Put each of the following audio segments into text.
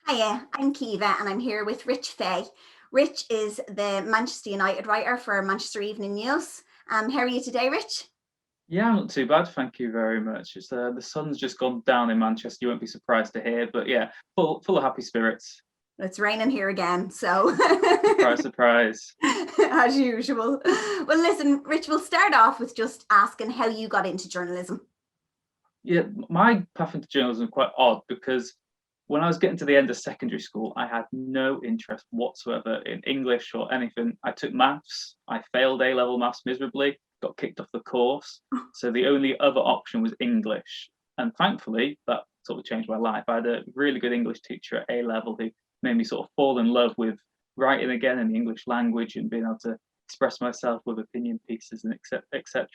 Hiya, I'm Kiva and I'm here with Rich Fay. Rich is the Manchester United writer for Manchester Evening News. How are you today, Rich? Yeah, not too bad, thank you very much. The sun's just gone down in Manchester. You won't be surprised to hear, but yeah, full of happy spirits. It's raining here again, so Surprise, surprise. as usual. Well, listen, Rich, we'll start off with just asking how you got into journalism. Yeah, my path into journalism is quite odd because when I was getting to the end of secondary school, I had no interest whatsoever in English or anything. I took maths. I failed A level maths miserably, got kicked off the course. So the only other option was English. And thankfully, that sort of changed my life. I had a really good English teacher at A level who made me sort of fall in love with writing again in the English language and being able to express myself with opinion pieces and etc.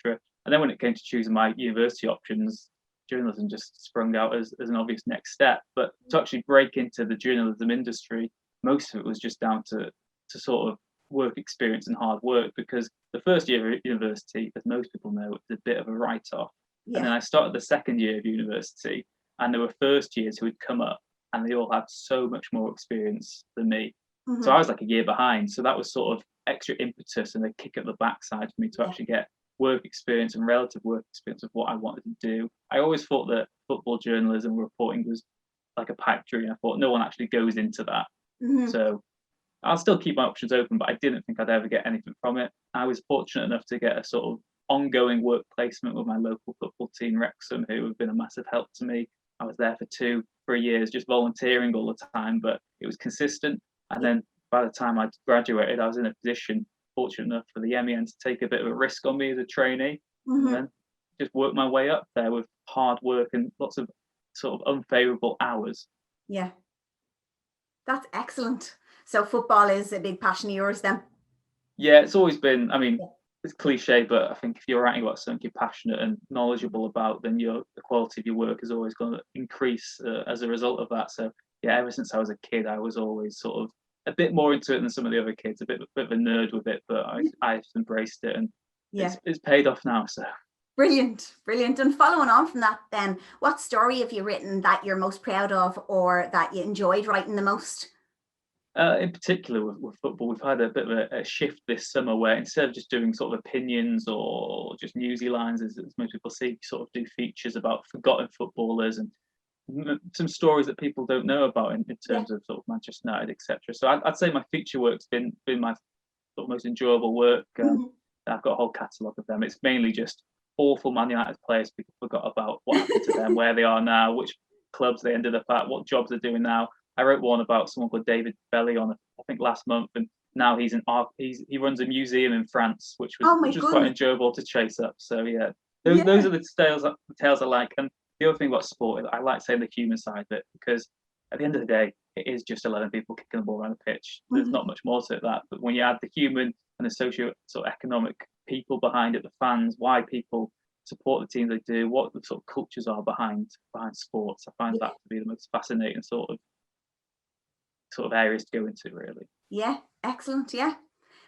And then when it came to choosing my university options, journalism just sprung out as an obvious next step. But to actually break into the journalism industry, most of it was just down to sort of work experience and hard work because the first year of university, as most people know, is a bit of a write-off. And Yeah. then I started the second year of university, and there were first years who had come up, and they all had so much more experience than me. So I Hmm. was like a year behind. So that was sort of extra impetus and a kick at the backside for me to Yeah. actually get work experience and relative work experience of what I wanted to do. I always thought that football journalism reporting was like a pipe dream. I thought no one actually goes into that. Hmm. So I'll still keep my options open, but I didn't think I'd ever get anything from it. I was fortunate enough to get a sort of ongoing work placement with my local football team, Wrexham, who have been a massive help to me. I was there for 2 3 years, just volunteering all the time, but it was consistent. And Yeah. then by the time I graduated, I was in a position, fortunate enough for the MEN to take a bit of a risk on me as a trainee, and Hmm. then just work my way up there with hard work and lots of sort of unfavourable hours. Yeah. That's excellent. So football is a big passion of yours then? Yeah, it's always been. I mean, Yeah. it's cliche, but I think if you're writing about something you're passionate and knowledgeable about, then the quality of your work is always going to increase as a result of that. So yeah, ever since I was a kid, I was always sort of a bit more into it than some of the other kids, a bit of a nerd with it, but I just embraced it, and Yeah. it's paid off now. So Brilliant, brilliant. And following on from that, then, what story have you written that you're most proud of or that you enjoyed writing the most? in particular with football, we've had a bit of a shift this summer where instead of just doing sort of opinions or just newsy lines, as most people see, sort of do features about forgotten footballers and some stories that people don't know about in Yeah. terms of sort of Manchester United, etc. So I'd say my feature work's been my sort of most enjoyable work. Mhm. I've got a whole catalogue of them. It's mainly just awful Man United players people forgot about, what happened to them, where they are now, which clubs they ended up at, what jobs they're doing now. I wrote one about someone called David Bellion, I think last month, and now he runs a museum in France, which was Oh my which was quite goodness. enjoyable to chase up. So yeah, those Yeah. are the tales I like. And the other thing about sport is I like saying the human side of it because at the end of the day, it is just 11 people kicking the ball around the pitch. There's Mhm. not much more to that. But when you add the human and the socio sort of economic people behind it, the fans, why people support the team they do, what the sort of cultures are behind sports, I find that Yeah. to be the most fascinating sort of areas to go into, really. Yeah. Excellent. Yeah.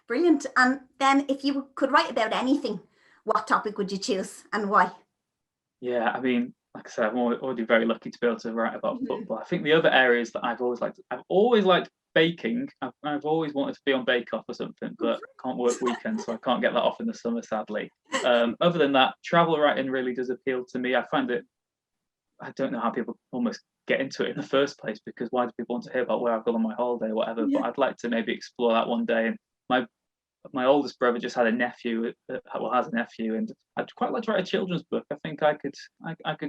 Brilliant. And then, if you could write about anything, what topic would you choose and why? Yeah, I mean, like I said, I'm already very lucky to be able to write about Mhm. football. I think the other areas that I've always liked baking. I've always wanted to be on Bake Off or something, but I can't work weekends, so I can't get that off in the summer, sadly. Other than that, travel writing really does appeal to me. I find it. I don't know how people almost get into it in the first place because why do people want to hear about where I've gone on my holiday or whatever? Yeah. But I'd like to maybe explore that one day. And my oldest brother just had a nephew, well, has a nephew, and I'd quite like to write a children's book. I think I could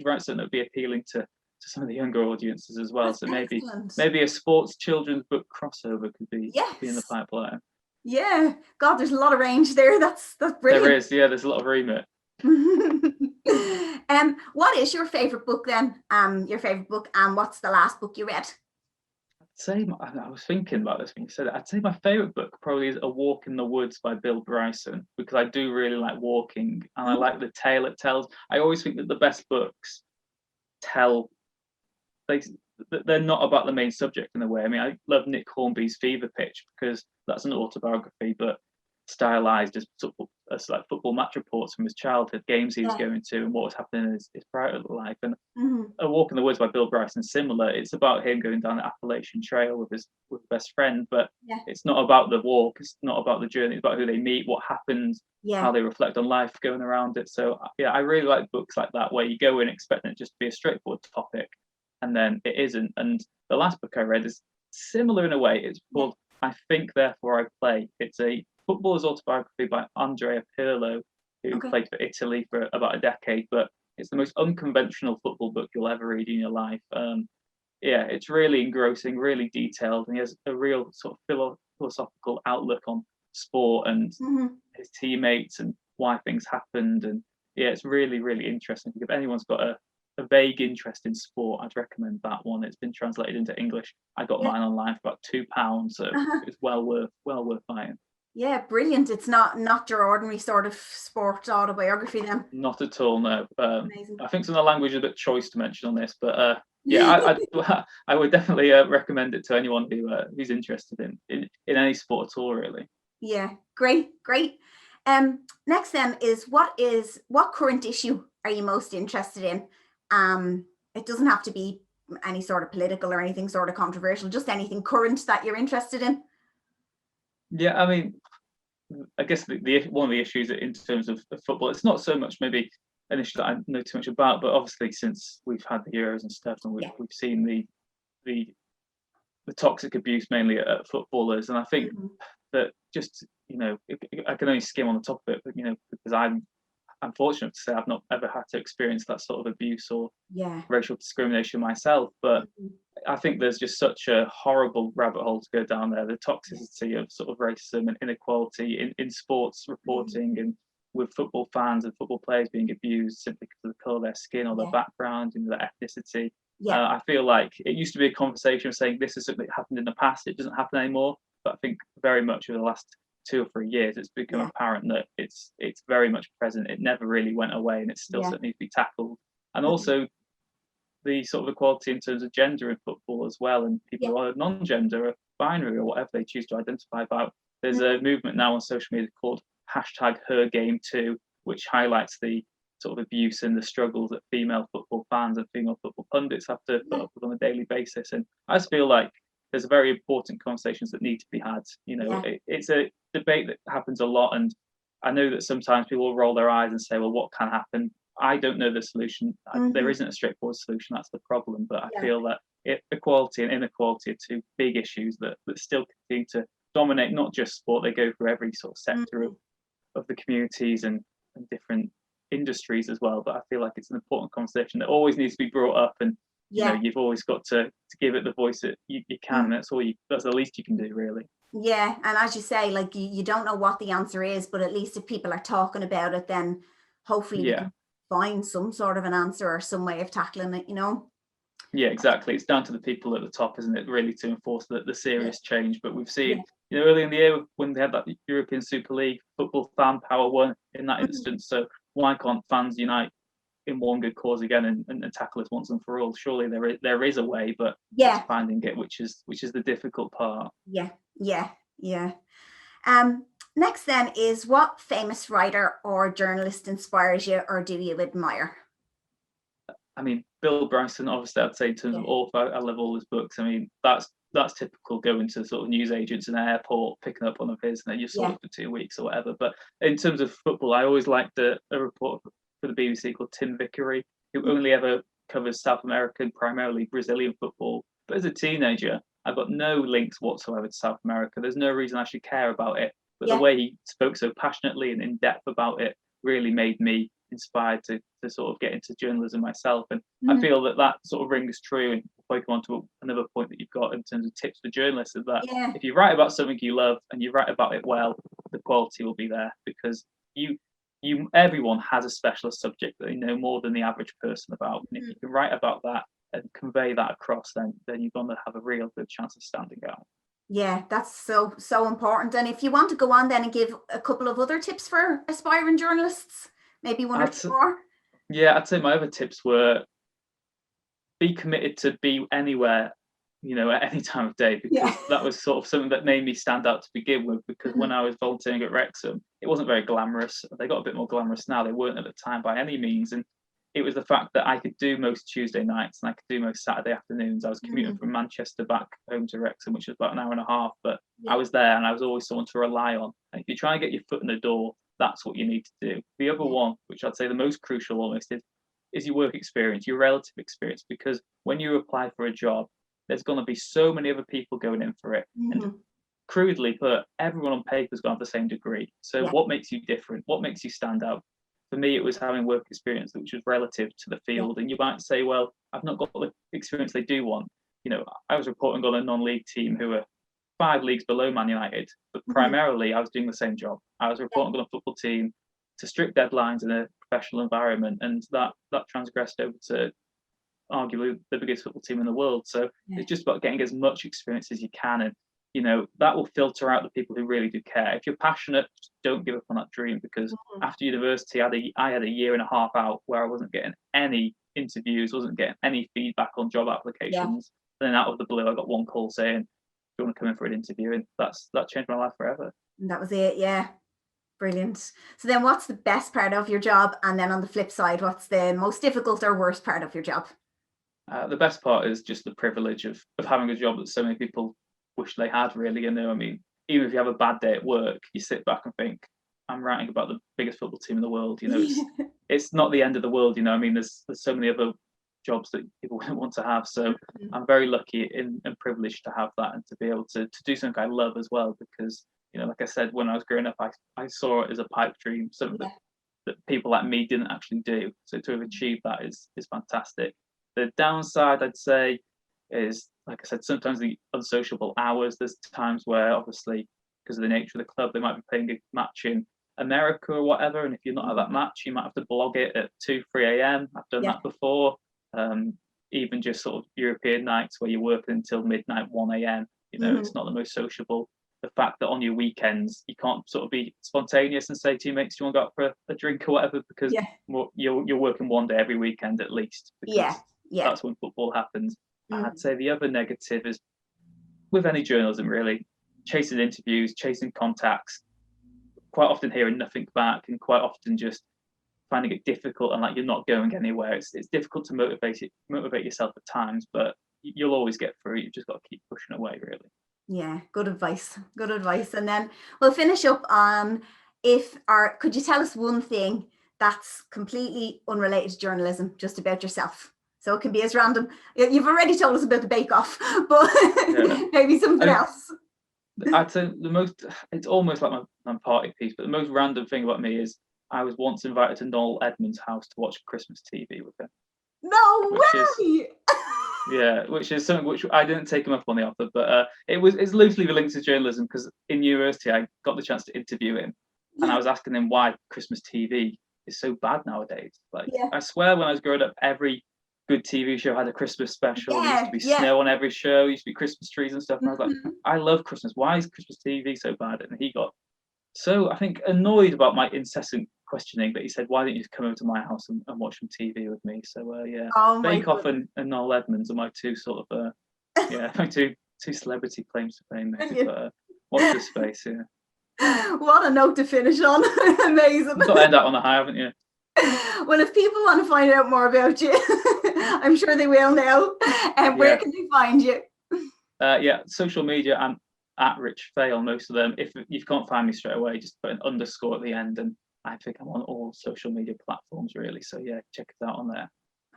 write something that would be appealing to some of the younger audiences as well. That's So maybe excellent. maybe a sports children's book crossover could be in the Yes. pipeline. Yeah. God, there's a lot of range there. That's There brilliant. is, yeah, there's a lot of remit. What is your favorite book then? Your favorite book, and what's the last book you read? I was thinking about this when you said it. I'd say my favorite book probably is A Walk in the Woods by Bill Bryson because I do really like walking and I Mhm. like the tale it tells. I always think that the best books tell they they're not about the main subject in a way. I mean, I love Nick Hornby's Fever Pitch because that's an autobiography, but stylized as like football match reports from his childhood, games he was Yeah. going to, and what was happening in his private life. And Hmm. A Walk in the Woods by Bill Bryson, similar. It's about him going down the Appalachian Trail with his best friend, but Yeah. it's not about the walk. It's not about the journey. It's about who they meet, what happens, how Yeah. they reflect on life going around it. So yeah, I really like books like that where you go in expecting it just to be a straightforward topic, and then it isn't. And the last book I read is similar in a way. It's Yeah. called I Think Therefore I Play. It's a footballer's autobiography by Andrea Pirlo, who Okay. played for Italy for about a decade, but it's the most unconventional football book you'll ever read in your life. Yeah, it's really engrossing, really detailed, and he has a real sort of philosophical outlook on sport and Hmm. his teammates and why things happened. And yeah, it's really, really interesting. If anyone's got a vague interest in sport, I'd recommend that one. It's been translated into English. I got Yeah. mine online for about £2, so Uh-huh. it's well worth buying. Yeah, brilliant. It's not your ordinary sort of sport autobiography then. Not at all, no. Amazing. I think some of the language is a bit choice to mention on this, but yeah, I would definitely recommend it to anyone who's interested in any sport at all, really. Yeah, great. Next then is what current issue are you most interested in? It doesn't have to be any sort of political or anything sort of controversial, just anything current that you're interested in. Yeah, I mean, I guess the one of the issues in terms of football, it's not so much maybe an issue that I know too much about, but obviously since we've had the Euros and stuff, and Yeah. we've seen the toxic abuse mainly at footballers, and I think Mhm. that just I can only skim on the top of it, but because I'm fortunate to say I've not ever had to experience that sort of abuse or Yeah. racial discrimination myself, but Mhm. I think there's just such a horrible rabbit hole to go down there. The Yeah. toxicity of sort of racism and inequality in sports Mhm. reporting, and with football fans and football players being abused simply because of the colour of their skin or their Yeah. background and their ethnicity. Yeah. I feel like it used to be a conversation of saying this is something that happened in the past. It doesn't happen anymore. But I think very much over the last 2 or 3 years, it's become Yeah. apparent that it's very much present. It never really went away, and it still Yeah. certainly needs to be tackled. And Mhm. also the sort of equality in terms of gender in football as well, and people Yeah. who are non-gender or binary or whatever they choose to identify about. There's a Mhm. movement now on social media called #HerGameToo, which highlights the sort of abuse and the struggles that female football fans and female football pundits have to put Yeah. up with on a daily basis. And I just feel like there's very important conversations that need to be had. Yeah. It's a debate that happens a lot, and I know that sometimes people will roll their eyes and say, well, what can happen? I don't know the solution. There Mhm. isn't a straightforward solution. That's the problem. But I Yeah. feel that equality and inequality are two big issues that still continue to dominate not just sport. They go through every sort of sector Mhm. of the communities and different industries as well. But I feel like it's an important conversation that always needs to be brought up, and Yeah. you've always got to give it the voice that you can. Mm. And that's the least you can do, really. Yeah, and as you say, like you don't know what the answer is, but at least if people are talking about it, then hopefully we Yeah. can find some sort of an answer or some way of tackling it. Yeah, exactly. It's down to the people at the top, isn't it, really, to enforce the Yeah. serious change. But we've Yeah. seen, early in the year when they had that European Super League, football fan power won in that Mhm. instance. So why can't fans unite in one good cause again and tackle this once and for all? Surely there is a way, but it's Yeah. finding it which is the difficult part. Yeah. Yeah. Yeah. Um, Next then is what famous writer or journalist inspires you or do you admire? I mean, Bill Bryson, obviously, I'd say in terms of Yeah. author, I love all his books. I mean, that's typical going to sort of news agents in an airport, picking up one of his, and then you're Yeah. sorted for 2 weeks or whatever. But in terms of football, I always liked a report for the BBC called Tim Vickery, who Mhm. only ever covers South American, primarily Brazilian football. But as a teenager, I've got no links whatsoever to South America. There's no reason I should care about it. But the Yeah. way he spoke so passionately and in depth about it really made me inspired to sort of get into journalism myself. And I Mhm. feel that sort of rings true. And if I go on to another point that you've got in terms of tips for journalists, is that Yeah. if you write about something you love and you write about it well, the quality will be there, because everyone has a specialist subject that they know more than the average person about. And if Mhm. you can write about that and convey that across, then you're going to have a real good chance of standing out. Yeah, that's so important. And if you want to go on then and give a couple of other tips for aspiring journalists, maybe one or I'd, two s- more. yeah, I'd say my other tips were be committed to be anywhere at any time of day, because that was sort of something that made me stand out to begin with, because when I was volunteering at Wrexham, it wasn't very glamorous. They got a bit more glamorous now. They weren't at the time by any means. And it was the fact that I could do most Tuesday nights and I could do most Saturday afternoons. I was commuting from Manchester back home to Wrexham, which was about an hour and a half, but I was there and I was always someone to rely on. And if you try and get your foot in the door, that's what you need to do. The other one, which I'd say the most crucial almost, is your work experience, your relative experience, because when you apply for a job, there's going to be so many other people going in for it. And crudely put, everyone on paper is going to have the same degree. So what makes you different? What makes you stand out? For me, it was having work experience which was relative to the field. And you might say, well, I've not got the experience they do want. I was reporting on a non-league team who were 5 leagues below Man United, but primarily I was doing the same job. I was reporting on a football team to strict deadlines in a professional environment, and that transgressed over to arguably the biggest football team in the world. So it's just about getting as much experience as you can, and that will filter out the people who really do care. If you're passionate, don't give up on that dream, because after university I had a year and a half out where I wasn't getting any interviews, wasn't getting any feedback on job applications. And then out of the blue I got one call saying, do you want to come in for an interview? And that changed my life forever. And that was it. Brilliant. So then what's the best part of your job? And then on the flip side, what's the most difficult or worst part of your job? The best part is just the privilege of having a job that so many people wish they had, really. I mean, even if you have a bad day at work, you sit back and think, I'm writing about the biggest football team in the world. It's not the end of the world. I mean, there's so many other jobs that people wouldn't want to have. So I'm very lucky and privileged to have that, and to be able to do something I love as well, because like I said, when I was growing up, I saw it as a pipe dream, something that people like me didn't actually do. So to have achieved that is fantastic. The downside, I'd say, is, like I said, sometimes the unsociable hours. There's times where, obviously, because of the nature of the club, they might be playing a match in America or whatever, and if you're not at that match, you might have to blog it at 2-3 a.m. I've done that before. Even just sort of European nights where you're working until midnight, 1 a.m. It's not the most sociable. The fact that on your weekends you can't sort of be spontaneous and say to your mates, do you want to go out for a drink or whatever, because you're working one day every weekend at least. That's when football happens. I'd say the other negative is, with any journalism really, chasing interviews, chasing contacts, quite often hearing nothing back, and quite often just finding it difficult and like you're not going anywhere. It's difficult to motivate yourself at times, but you'll always get through. You've just got to keep pushing away, really. Yeah, good advice. And then we'll finish up on could you tell us one thing that's completely unrelated to journalism, just about yourself? So it can be as random. You've already told us about the Bake Off, but maybe something else. I'd say it's almost like my party piece, but the most random thing about me is I was once invited to Noel Edmonds' house to watch Christmas TV with him. No way! Which is something which I didn't take him up on the offer, but it's loosely linked to journalism, because in university I got the chance to interview him, and I was asking him why Christmas TV is so bad nowadays. I swear, when I was growing up, every good TV show had a Christmas special. There used to be snow on every show. There used to be Christmas trees and stuff. And I was like, I love Christmas. Why is Christmas TV so bad? And he got so, I think, annoyed about my incessant questioning that he said, why don't you come over to my house and watch some TV with me? So Bake Off and Noel Edmonds are my two sort of my two celebrity claims to fame, maybe. But watch this space. What a note to finish on. Amazing. You've got to end out on a high, haven't you? Well, if people want to find out more about you, I'm sure they will now. And where can they find you? Social media. I'm at Rich Fay on most of them. If you can't find me straight away, just put an underscore at the end, and I think I'm on all social media platforms, really. So check it out on there.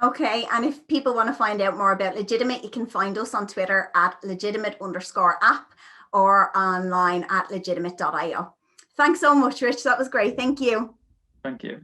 Okay, and if people want to find out more about Legitimate, you can find us on Twitter at legitimate_app or online at legitimate.io. Thanks so much, Rich. That was great. Thank you. Thank you.